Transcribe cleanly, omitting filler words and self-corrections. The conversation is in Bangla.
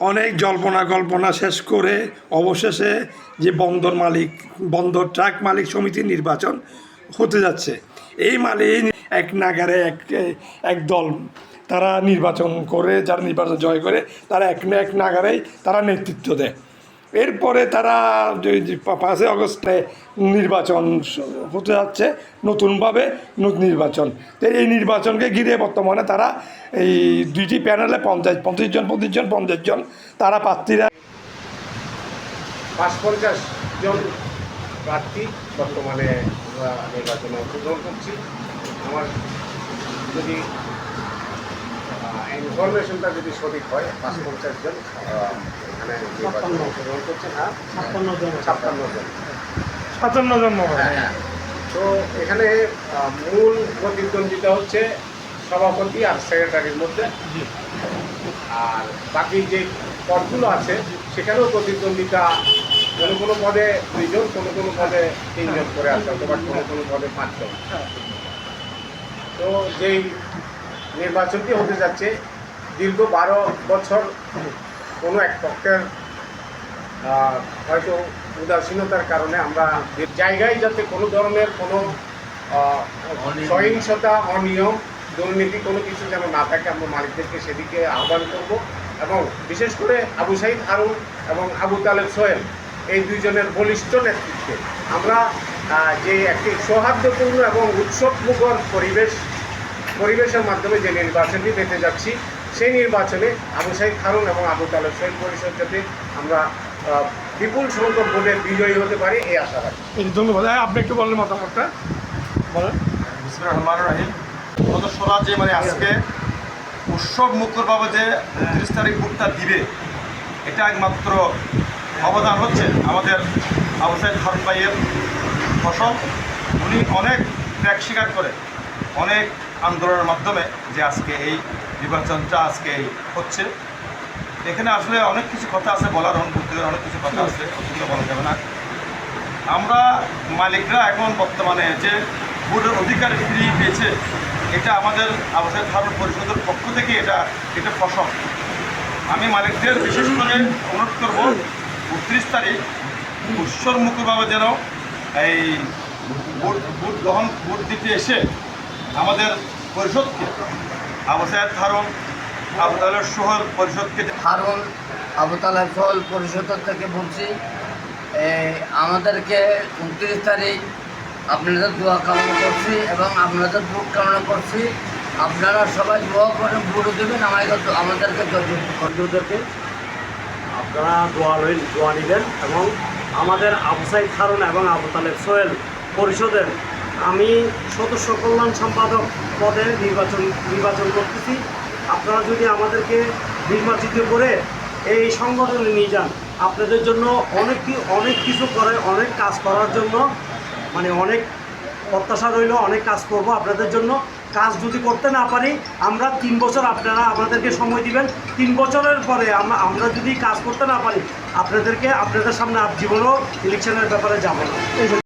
অনেক জল্পনা কল্পনা শেষ করে অবশেষে যে বন্দর ট্রাক মালিক সমিতির নির্বাচন হতে যাচ্ছে। এই এক নাগারে এক দল তারা নির্বাচন করে, যারা নির্বাচন জয় করে তারা এক নাগারেই তারা নেতৃত্ব দেয়। এরপরে তারা 5 আগস্টে নির্বাচন হতে যাচ্ছে, নতুনভাবে নির্বাচন। তো এই নির্বাচনকে ঘিরে বর্তমানে তারা এই 2টি প্যানেলে 50 জন তারা প্রার্থীরা ৫-৫০ জন প্রার্থী বর্তমানে আমরা নির্বাচনে অংশগ্রহণ করছি। আমার যদি ইনফরমেশনটা যদি সঠিক হয় ৫-৫০ জন এখানে নির্বাচনে অংশগ্রহণ করছেন। 57 জন। হ্যাঁ, তো এখানে মূল প্রতিদ্বন্দ্বিতা হচ্ছে সভাপতি আর সেক্রেটারির মধ্যে, আর বাকি যে পদগুলো আছে সেখানেও প্রতিদ্বন্দ্বিতা কোনো পদে 2 জন, কোনো পদে 3 জন করে আছে, অথবা কোনো পদে 5 জন। তো যেই নির্বাচনটি হতে যাচ্ছে দীর্ঘ 12 বছর কোনো এক পক্ষের হয়তো উদাসীনতার কারণে আমরা জায়গায় যাতে কোনো ধরনের কোনো সহিংসতা, অনিয়ম, দুর্নীতি কোনো কিছু যেন না থাকে, আমরা মালিকদেরকে সেদিকে আহ্বান করব। এবং বিশেষ করে আবু সাঈদ হারুন এবং আবু তালেব সোহেল, এই 2 জনের বলিষ্ঠ নেতৃত্বে আমরা যে একটি সৌহার্দ্যপূর্ণ এবং উৎসবমুখর পরিবেশের মাধ্যমে যে নির্বাচনটি পেতে যাচ্ছি, সেই নির্বাচনে আবু সাঈদ হারুন এবং আবু তালেব সোহেল পরিষদ যাতে আমরা বিপুল সংখ্যক ভোটে বিজয়ী হতে পারি, এই আশা রাখি। ধন্যবাদ। আপনি একটু বলেন মতামতটা বলেন। বিসমিল্লাহির রহমানির রহিম। সদস্যরা যে আজকে উৎসব মুখরভাবে যে 30 তারিখ ভোটটা দিবে, এটা একমাত্র অবদান হচ্ছে আমাদের আবু সাঈদ হারুন ভাইয়ের ফসল। উনি অনেক ত্যাগ স্বীকার করে, অনেক আন্দোলনের মাধ্যমে যে আজকে এই নির্বাচনটা হচ্ছে। এখানে আসলে অনেক কিছু কথা আছে বলার, অনেক কিছু কথা আছে, ওগুলো বলা যাবে না। আমরা মালিকরা এখন বর্তমানে যে ভোটের অধিকার ফিরিয়ে পেয়েছে, এটা আমাদের আবু সাঈদ হারুন পরিষদের পক্ষ থেকে এটা ফসল। আমি মালিকদের বিশেষ করে অনুরোধ করব 29 তারিখ উৎসবমুখীভাবে যেন এই ভোট দিতে এসে আমাদের পরিষদকে আবু সাঈদ হারুন, আবু তালেব সোহেল পরিষদকে আবু তালেব সোহেল পরিষদ থেকে বলছি, আমাদেরকে 29 তারিখ আপনাদের দোয়া কামনা করছি এবং আপনাদের ভোট কামনা করছি। আপনারা সবাই দোয়া করে ভোট দেবেন, আমাদেরকে বন্ধুদেরকে আপনারা দোয়া নেবেন এবং আমাদের আবু সাঈদ হারুন এবং আবু তালেব সোহেল পরিষদের আমি সদস্য কল্যাণ সম্পাদক পদে নির্বাচন করতেছি। আপনারা যদি আমাদেরকে নির্বাচিত করে এই সংগঠনে নিয়ে যান, আপনাদের জন্য অনেক কিছু করে, অনেক কাজ করার জন্য অনেক প্রত্যাশা রইল, অনেক কাজ করব আপনাদের জন্য। কাজ যদি করতে না পারি, আমরা 3 বছর আপনারা আমাদেরকে সময় দিবেন। 3 বছরের পরে আমরা যদি কাজ করতে না পারি, আপনাদের সামনে জীবনেও ইলেকশনের ব্যাপারে যাব না।